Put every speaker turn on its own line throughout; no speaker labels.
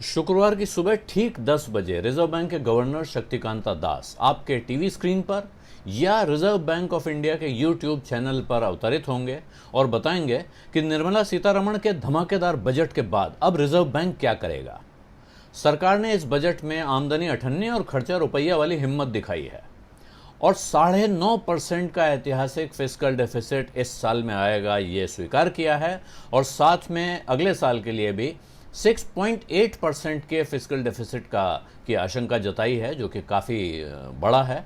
शुक्रवार की सुबह ठीक 10 बजे रिजर्व बैंक के गवर्नर शक्तिकांता दास आपके टीवी स्क्रीन पर या रिजर्व बैंक ऑफ इंडिया के यूट्यूब चैनल पर अवतरित होंगे और बताएंगे कि निर्मला सीतारमण के धमाकेदार बजट के बाद अब रिजर्व बैंक क्या करेगा। सरकार ने इस बजट में आमदनी अठन्नी और खर्चा रुपया वाली हिम्मत दिखाई है और 9.5% का ऐतिहासिक फिस्कल डेफिसिट इस साल में आएगा, ये स्वीकार किया है और साथ में अगले साल के लिए भी 6.8% के फिस्कल डेफिसिट की आशंका जताई है, जो कि काफ़ी बड़ा है।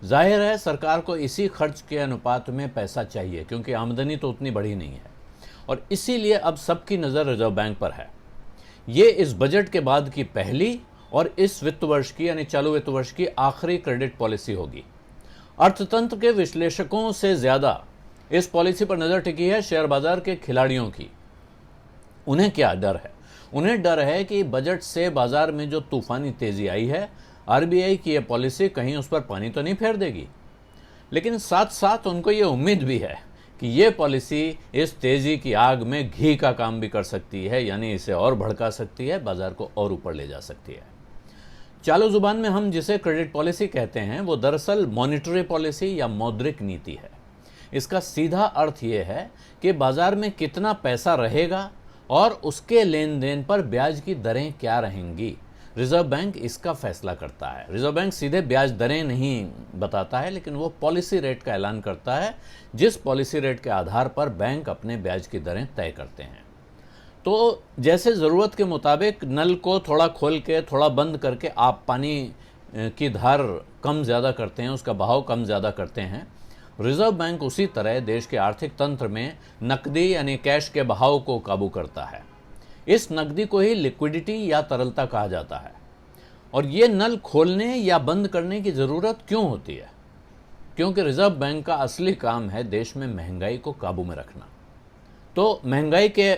जाहिर है सरकार को इसी खर्च के अनुपात में पैसा चाहिए क्योंकि आमदनी तो उतनी बड़ी नहीं है और इसीलिए अब सबकी नज़र रिजर्व बैंक पर है। ये इस बजट के बाद की पहली और इस वित्त वर्ष की यानी चालू वित्त वर्ष की आखिरी क्रेडिट पॉलिसी होगी। अर्थतंत्र के विश्लेषकों से ज़्यादा इस पॉलिसी पर नज़र टिकी है शेयर बाजार के खिलाड़ियों की। उन्हें क्या डर है? उन्हें डर है कि बजट से बाजार में जो तूफानी तेजी आई है, आरबीआई की यह पॉलिसी कहीं उस पर पानी तो नहीं फेर देगी। लेकिन साथ साथ उनको ये उम्मीद भी है कि ये पॉलिसी इस तेजी की आग में घी का काम भी कर सकती है, यानी इसे और भड़का सकती है, बाजार को और ऊपर ले जा सकती है। चालू जुबान में हम जिसे क्रेडिट पॉलिसी कहते हैं वो दरअसल मॉनिटरी पॉलिसी या मौद्रिक नीति है। इसका सीधा अर्थ ये है कि बाजार में कितना पैसा रहेगा और उसके लेन देन पर ब्याज की दरें क्या रहेंगी, रिजर्व बैंक इसका फैसला करता है। रिजर्व बैंक सीधे ब्याज दरें नहीं बताता है, लेकिन वो पॉलिसी रेट का ऐलान करता है, जिस पॉलिसी रेट के आधार पर बैंक अपने ब्याज की दरें तय करते हैं। तो जैसे ज़रूरत के मुताबिक नल को थोड़ा खोल के थोड़ा बंद करके आप पानी की धार कम ज़्यादा करते हैं, उसका बहाव कम ज़्यादा करते हैं, रिजर्व बैंक उसी तरह देश के आर्थिक तंत्र में नकदी यानी कैश के बहाव को काबू करता है। इस नकदी को ही लिक्विडिटी या तरलता कहा जाता है। और ये नल खोलने या बंद करने की ज़रूरत क्यों होती है? क्योंकि रिजर्व बैंक का असली काम है देश में महंगाई को काबू में रखना। तो महंगाई के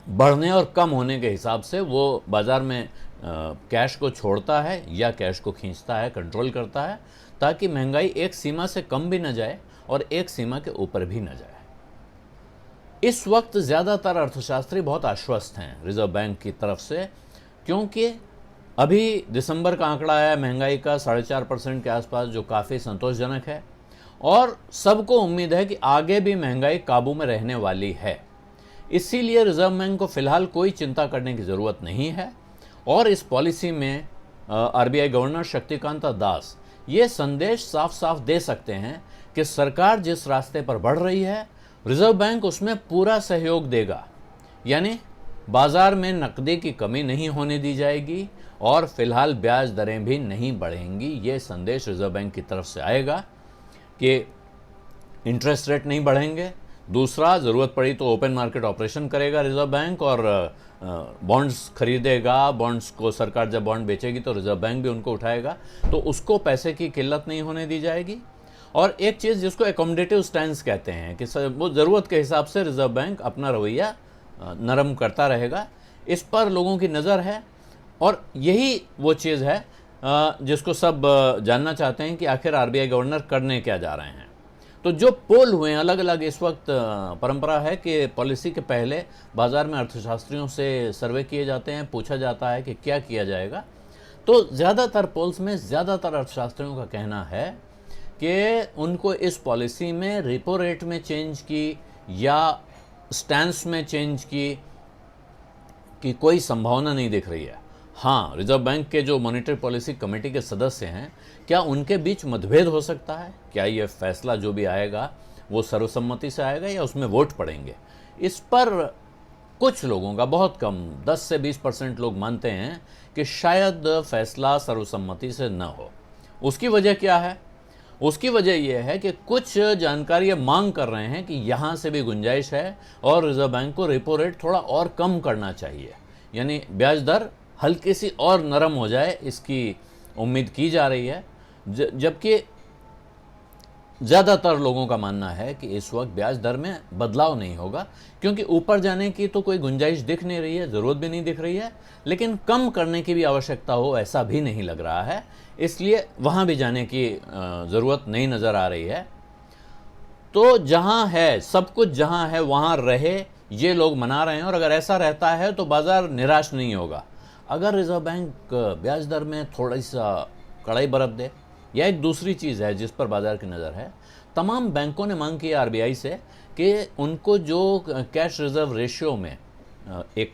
बढ़ने और कम होने के हिसाब से वो बाज़ार में कैश को छोड़ता है या कैश को खींचता है, कंट्रोल करता है, ताकि महंगाई एक सीमा से कम भी न जाए और एक सीमा के ऊपर भी न जाए। इस वक्त ज़्यादातर अर्थशास्त्री बहुत आश्वस्त हैं रिजर्व बैंक की तरफ से, क्योंकि अभी दिसंबर का आंकड़ा आया महंगाई का 4.5% के आसपास, जो काफ़ी संतोषजनक है और सबको उम्मीद है कि आगे भी महंगाई काबू में रहने वाली है। इसीलिए रिजर्व बैंक को फिलहाल कोई चिंता करने की ज़रूरत नहीं है और इस पॉलिसी में आरबीआई गवर्नर शक्तिकांता दास ये संदेश साफ साफ दे सकते हैं कि सरकार जिस रास्ते पर बढ़ रही है, रिजर्व बैंक उसमें पूरा सहयोग देगा। यानी बाजार में नकदी की कमी नहीं होने दी जाएगी और फिलहाल ब्याज दरें भी नहीं बढ़ेंगी। ये संदेश रिजर्व बैंक की तरफ से आएगा कि इंटरेस्ट रेट नहीं बढ़ेंगे। दूसरा, ज़रूरत पड़ी तो ओपन मार्केट ऑपरेशन करेगा रिजर्व बैंक और बॉन्ड्स खरीदेगा। बॉन्ड्स को सरकार जब बॉन्ड बेचेगी तो रिजर्व बैंक भी उनको उठाएगा, तो उसको पैसे की किल्लत नहीं होने दी जाएगी। और एक चीज़ जिसको एकोमोडेटिव स्टैंस कहते हैं कि वो ज़रूरत के हिसाब से रिजर्व बैंक अपना रवैया नरम करता रहेगा, इस पर लोगों की नज़र है। और यही वो चीज़ है जिसको सब जानना चाहते हैं कि आखिर आरबीआई गवर्नर करने क्या जा रहे हैं। तो जो पोल हुए हैं अलग अलग, इस वक्त परंपरा है कि पॉलिसी के पहले बाज़ार में अर्थशास्त्रियों से सर्वे किए जाते हैं, पूछा जाता है कि क्या किया जाएगा। तो ज़्यादातर पोल्स में ज़्यादातर अर्थशास्त्रियों का कहना है कि उनको इस पॉलिसी में रेपो रेट में चेंज की या स्टैंस में चेंज की कोई संभावना नहीं दिख रही है। हाँ, रिजर्व बैंक के जो मॉनिटरी पॉलिसी कमेटी के सदस्य हैं, क्या उनके बीच मतभेद हो सकता है? क्या ये फैसला जो भी आएगा वो सर्वसम्मति से आएगा या उसमें वोट पड़ेंगे? इस पर कुछ लोगों का, बहुत कम 10 से 20% लोग मानते हैं कि शायद फैसला सर्वसम्मति से न हो। उसकी वजह क्या है? उसकी वजह यह है कि कुछ जानकारी मांग कर रहे हैं कि यहाँ से भी गुंजाइश है और रिजर्व बैंक को रेपो रेट थोड़ा और कम करना चाहिए, यानी ब्याज दर हल्की सी और नरम हो जाए, इसकी उम्मीद की जा रही है। जबकि ज़्यादातर लोगों का मानना है कि इस वक्त ब्याज दर में बदलाव नहीं होगा, क्योंकि ऊपर जाने की तो कोई गुंजाइश दिख नहीं रही है, ज़रूरत भी नहीं दिख रही है, लेकिन कम करने की भी आवश्यकता हो ऐसा भी नहीं लग रहा है। इसलिए वहाँ भी जाने की ज़रूरत नहीं नज़र आ रही है। तो जहाँ है सब कुछ, जहाँ है वहाँ रहे, ये लोग मना रहे हैं और अगर ऐसा रहता है तो बाज़ार निराश नहीं होगा। अगर रिजर्व बैंक ब्याज दर में थोड़ा सा कड़ाई बरत दे, या एक दूसरी चीज़ है जिस पर बाजार की नज़र है, तमाम बैंकों ने मांग की है आरबीआई से कि उनको जो कैश रिजर्व रेशियो में एक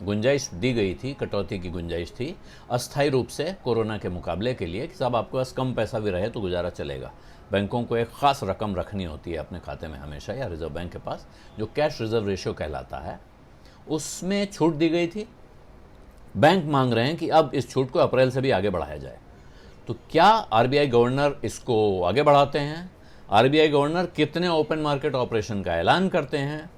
गुंजाइश दी गई थी, कटौती की गुंजाइश थी अस्थायी रूप से कोरोना के मुकाबले के लिए, कि साहब आपके पास कम पैसा भी रहे तो गुजारा चलेगा। बैंकों को एक ख़ास रकम रखनी होती है अपने खाते में हमेशा, या रिजर्व बैंक के पास जो कैश रिजर्व रेशियो कहलाता है, उसमें छूट दी गई थी। बैंक मांग रहे हैं कि अब इस छूट को अप्रैल से भी आगे बढ़ाया जाए। तो क्या आरबीआई गवर्नर इसको आगे बढ़ाते हैं? आरबीआई गवर्नर कितने ओपन मार्केट ऑपरेशन का ऐलान करते हैं?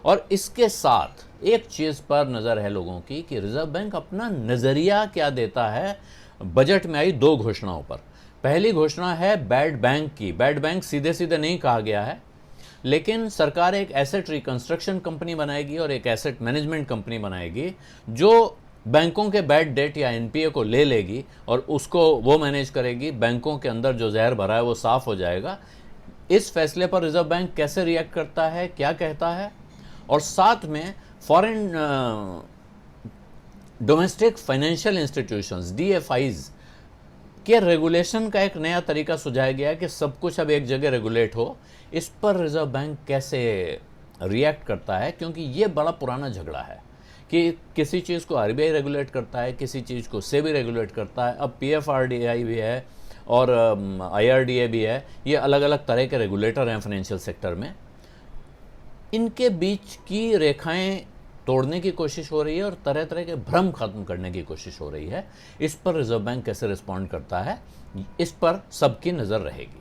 और इसके साथ एक चीज़ पर नज़र है लोगों की कि रिजर्व बैंक अपना नज़रिया क्या देता है बजट में आई 2 घोषणाओं पर। पहली घोषणा है बैड बैंक की। बैड बैंक सीधे सीधे नहीं कहा गया है, लेकिन सरकार एक एसेट रिकंस्ट्रक्शन कंपनी बनाएगी और एक एसेट मैनेजमेंट कंपनी बनाएगी जो बैंकों के बैड डेट या एनपीए को ले लेगी और उसको वो मैनेज करेगी। बैंकों के अंदर जो जहर भरा है वो साफ हो जाएगा। इस फैसले पर रिजर्व बैंक कैसे रिएक्ट करता है, क्या कहता है? और साथ में फॉरेन डोमेस्टिक फाइनेंशियल इंस्टीट्यूशंस डीएफआईज के रेगुलेशन का एक नया तरीका सुझाया गया है कि सब कुछ अब एक जगह रेगुलेट हो। इस पर रिजर्व बैंक कैसे रिएक्ट करता है, क्योंकि ये बड़ा पुराना झगड़ा है कि किसी चीज़ को आरबीआई रेगुलेट करता है, किसी चीज़ को सेबी रेगुलेट करता है। अब पीएफआरडीआई भी है और आईआरडीए भी है। ये अलग अलग तरह के रेगुलेटर हैं फाइनेंशियल सेक्टर में। इनके बीच की रेखाएं तोड़ने की कोशिश हो रही है और तरह तरह के भ्रम खत्म करने की कोशिश हो रही है। इस पर रिजर्व बैंक कैसे रिस्पॉन्ड करता है, इस पर सबकी नज़र रहेगी।